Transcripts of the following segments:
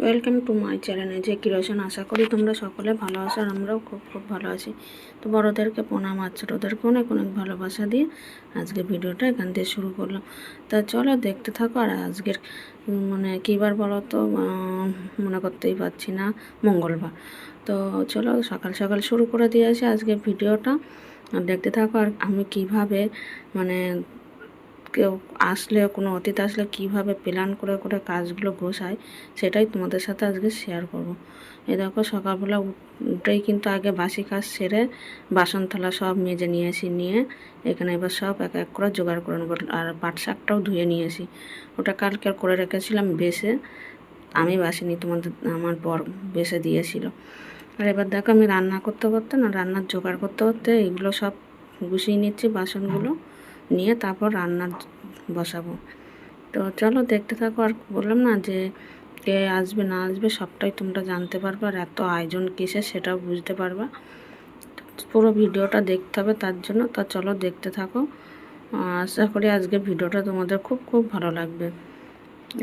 Welcome to my চ্যানেলে যে creation. আশা করি তোমরা সকলে ভালো আছো আর আমরাও খুব খুব ভালো আছি। তো বড়োদেরকে প্রণাম, আর ছোটোদেরকে অনেক অনেক ভালোবাসা দিয়ে আজকে ভিডিওটা এখান থেকে শুরু করলাম। তা চলো দেখতে থাকো। আর আজকের কী বার বলো তো, মনে করতেই পারছি না, মঙ্গলবার। তো চলো সকাল সকাল শুরু করে দিয়েছি আজকের ভিডিওটা, আর দেখতে থাকো। আর আমি কিভাবে কেউ আসলে, কোনো অতিথি আসলে কীভাবে প্ল্যান করে করে কাজগুলো গোছায় সেটাই তোমাদের সাথে আজকে শেয়ার করব। এই দেখো সকালবেলা উঠেই কিন্তু আগে বাসি কাজ সেরে বাসন থালা সব মেজে নিয়েছি, নিয়ে এখানে এবার সব এক এক করে জোগাড় করে নেবো। আর পাট শাকটাও ধুয়ে নিয়েছি, ওটা কালকে করে রেখেছিলাম বেছে, আমি বাসিনি, আমার বর বেছে দিয়েছিল। আর এবার দেখো আমি রান্না করতে করতে রান্নার জোগাড় করতে করতে এইগুলো সব গুছিয়ে নিচ্ছি, বাসনগুলো নিয়ে তারপর রান্না বসাবো। তো চলো দেখতে থাকো। আর বললাম না যে কে আসবে না আসবে সবটাই তোমরা জানতে পারবে, আর এত আয়োজন কিসের সেটাও বুঝতে পারবা। পুরো ভিডিওটা দেখতে হবে তার জন্য। তা চলো দেখতে থাকো, আশা করি আজকে ভিডিওটা তোমাদের খুব খুব ভালো লাগবে।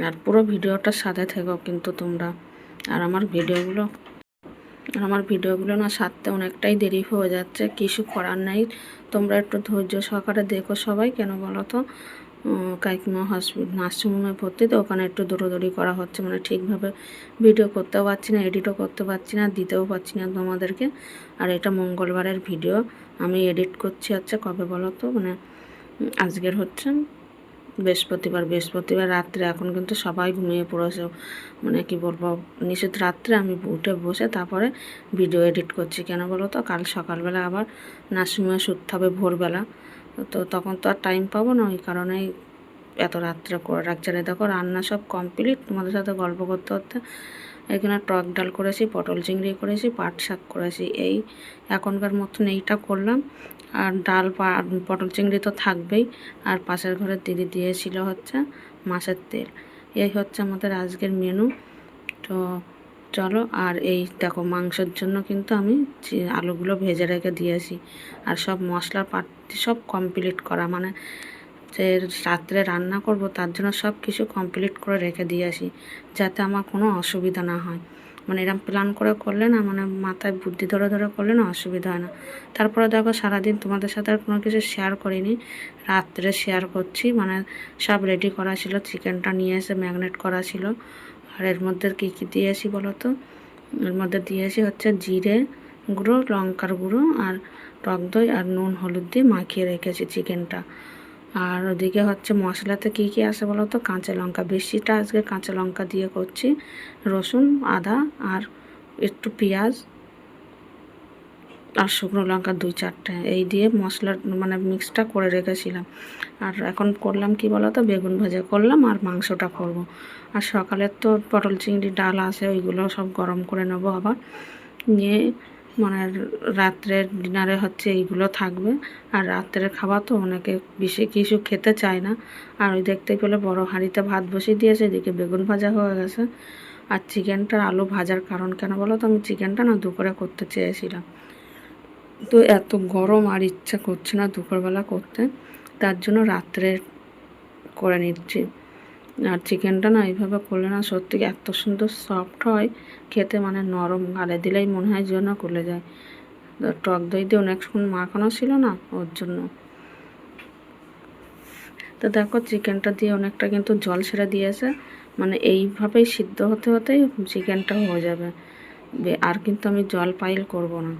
আর পুরো ভিডিওটার সাথে থেকো কিন্তু তোমরা। আর আমার ভিডিওগুলো না সারতে অনেকটাই দেরি হয়ে যাচ্ছে, কিছু করার নেই। তোমরা একটু ধৈর্য সহকারে দেখো সবাই। কেন বলো তো, কাকিমা নার্সিংহোমে ভর্তি, তো ওখানে একটু দৌড়োদৌড়ি করা হচ্ছে, ঠিকভাবে ভিডিও করতেও পারছি না, এডিটও করতে পারছি না, দিতেও পারছি না তোমাদেরকে। আর এটা মঙ্গলবারের ভিডিও আমি এডিট করছি হচ্ছে কবে বলো তো, আজকের হচ্ছে বৃহস্পতিবার রাত্রে। এখন কিন্তু সবাই ঘুমিয়ে পড়েছে, কি বলবো, নিষেধ রাত্রে আমি উঠে বসে তারপরে ভিডিও এডিট করছি। কেন বলো তো, কাল সকালবেলা আবার নার্সিংহোমে ছুটতে হবে ভোরবেলা, তো তখন তো আর টাইম পাবো না, ওই কারণেই এত রাত্রে করে রাখছে। দেখো রান্না সব কমপ্লিট, তোমাদের সাথে গল্প করতে করতে এখানে টক ডাল করেছি, পটল চিংড়ি করেছি, পাট শাক করেছি, এই এখনকার মতন এইটা করলাম। আর ডাল পটল চিংড়ি তো থাকবেই। আর পাশের ঘরের দিদি দিয়েছিল হচ্ছে মাছের তেল। এই হচ্ছে আমাদের আজকের মেনু। তো চলো। আর এই দেখো মাংসের জন্য কিন্তু আমি আলুগুলো ভেজে রেখে দিয়েছি, আর সব মশলা পাতি সব কমপ্লিট করা, যে রাত্রে রান্না করব তার জন্য সব কিছু কমপ্লিট করে রেখে দিয়েছি, যাতে আমার কোনো অসুবিধা না হয়। এরকম প্ল্যান করে করলে না, মাথায় বুদ্ধি ধরে ধরে করলে না অসুবিধা হয় না। তারপরে দেখো সারাদিন তোমাদের সাথে আর কোনো কিছু শেয়ার করিনি, রাত্রে শেয়ার করছি। সব রেডি করা ছিল, চিকেনটা নিয়ে এসে ম্যাগনেট করা ছিল। আর এর মধ্যে কী কী দিয়েছি বলো তো, এর মধ্যে দিয়েছি হচ্ছে জিরে গুঁড়ো, লঙ্কার গুঁড়ো, আর টক দই আর নুন হলুদ দিয়ে মাখিয়ে রেখেছি চিকেনটা। আর ওদিকে হচ্ছে মশলাতে কী কী আছে বলো তো, কাঁচা লঙ্কা, বেশিটা আজকে কাঁচা লঙ্কা দিয়ে করছি, রসুন, আদা, আর একটু পেঁয়াজ, আর শুকনো লঙ্কা 2-4টে, এই দিয়ে মশলার মিক্সটা করে রেখেছিলাম। আর এখন করলাম কি বলো তো, বেগুন ভাজা করলাম আর মাংসটা করব। আর সকালের তো পটল চিংড়ি ডাল আছে, ওইগুলো সব গরম করে নেব আবার, নিয়ে রাত্রের ডিনারে হচ্ছে এইগুলো থাকবে। আর রাত্রের খাবার তো অনেকে বেশি কিছু খেতে চায় না। আর ওই দেখতে পেলে বড় হাঁড়িতে ভাত বসিয়ে দিয়েছে, এদিকে বেগুন ভাজা হয়ে গেছে। আর চিকেনটার আলু ভাজার কারণ কেন বলো তো, আমি চিকেনটা না দুপুরে করতে চেয়েছিলাম, তো এত গরম আর ইচ্ছা করছে না দুপুরবেলা করতে, তার জন্য রাত্রে করে নিচ্ছি। আর চিকেনটা না এইভাবে করলে না সত্যি এত সুন্দর সফট হয় খেতে, নরম, গালে দিলেই মনে হয় যেন গলে যায়। টক দই দিয়ে অনেকক্ষণ মাখানো ছিল না, ওর জন্য। তো দেখো চিকেনটা দিয়ে অনেকটা কিন্তু জল ছেড়ে দিয়েছে, এইভাবেই সিদ্ধ হতে হতেই চিকেনটা হয়ে যাবে, আর কিন্তু আমি জল পাইল করব না।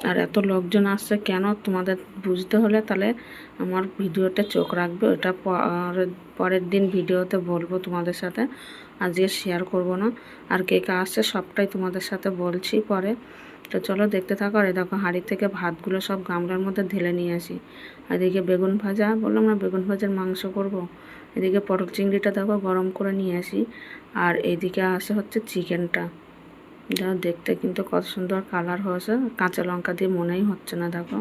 আর এত লোকজন আসছে কেন তোমাদের বুঝতে হলে তাহলে আমার ভিডিওতে চোখ রাখবে, ওটা পরের দিন ভিডিওতে বলবো তোমাদের সাথে, আজকে শেয়ার করব না। আর কে কে আসছে সবটাই তোমাদের সাথে বলছি পরে। তো চলো দেখতে থাকো। আর দেখো হাঁড়ি থেকে ভাতগুলো সব গামলার মধ্যে ঢেলে নিয়ে আসি। আর এদিকে বেগুন ভাজা, বললাম না বেগুন ভাজার মাংস করব। এদিকে পটল চিংড়িটা দেখো গরম করে নিয়ে আসি। আর এইদিকে আসে হচ্ছে চিকেনটা, যা দেখতে কিন্তু কত সুন্দর কালার হয়েছে, কাঁচা লঙ্কা দিয়ে মনেই হচ্ছে না দেখো।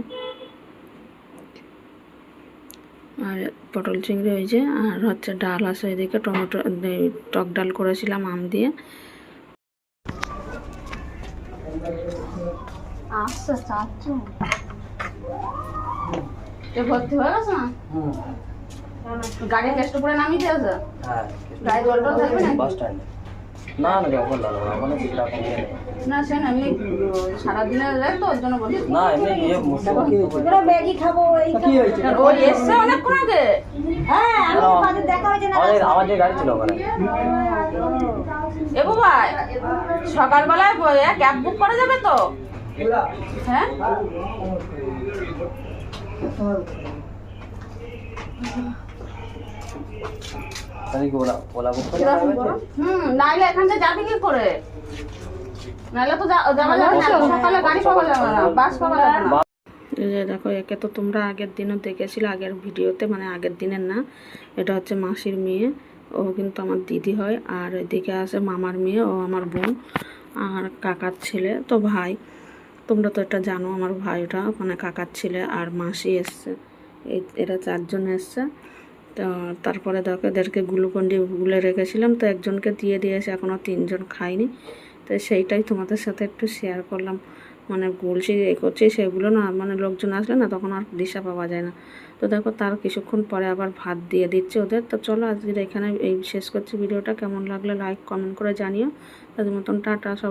আর পটল চিংড়ি ওই যে, আর হচ্ছে ডাল আছে এদিকে, টমেটো টক ডাল করেছিলাম আম দিয়ে। ভর্তি হয়ে গেছে না, গাড়ি টেস্ট করে নামিয়ে দিয়েছে। হ্যাঁ গাড়ি জলটা থাকবে না বাস স্ট্যান্ড না না এখন না এখন কিছু রকম ইয়ে নেই। না সে না এমনি সারাদিনের যায় তো ওর জন্য বলি না এমনি ইয়ে ওরা ম্যাগি খাবো এই খাবো। ও এসছে অনেকক্ষণ আগে। হ্যাঁ আমি বাদে দেখা হয়েছে না আমার যে গাড়ি ছিল ওখানে এ ভাই সকালবেলায় ক্যাব বুক করা যাবে তো? হ্যাঁ তাহলে কি ওলা ওলা বুক করে নাইলে এখান থেকে যাবি কি করে? নাইলে তো যাওয়া যাবে না, সকালে গাড়ি পাওয়া যাবে না, বাস পাওয়া যাবে না। এই যে দেখো, একে তো তোমরা আগের দিনও দেখেছিলে, আগের ভিডিওতে, মানে আগের দিনের না, এটা হচ্ছে মাসির মেয়ে, ও কিন্তু আমার দিদি হয়। আর এদিকে আছে মামার মেয়ে, ও আমার বোন, আর কাকার ছেলে তো ভাই। তোমরা তো এটা জানো, আমার ভাইটা মানে কাকার ছেলে, আর মাসি এসছে, এরা 4 জন এসছে। তো তারপরে দেখো এদেরকে গ্লুকন্ডি গুলে রেখেছিলাম, তো একজনকে দিয়ে দিয়েছে, এখনও 3 জন খাইনি। তো সেইটাই তোমাদের সাথে একটু শেয়ার করলাম, মানে বলছি এই করছি সেগুলো না, মানে লোকজন আসলে না তখন আর দিশা পাওয়া যায় না। তো দেখো তার কিছুক্ষণ পরে আবার ভাত দিয়ে দিচ্ছে ওদের। তো চলো আজকে এখানে এই শেষ করছি ভিডিওটা। কেমন লাগলে লাইক কমেন্ট করে জানিও। তাদের মতন টাটা সবাই।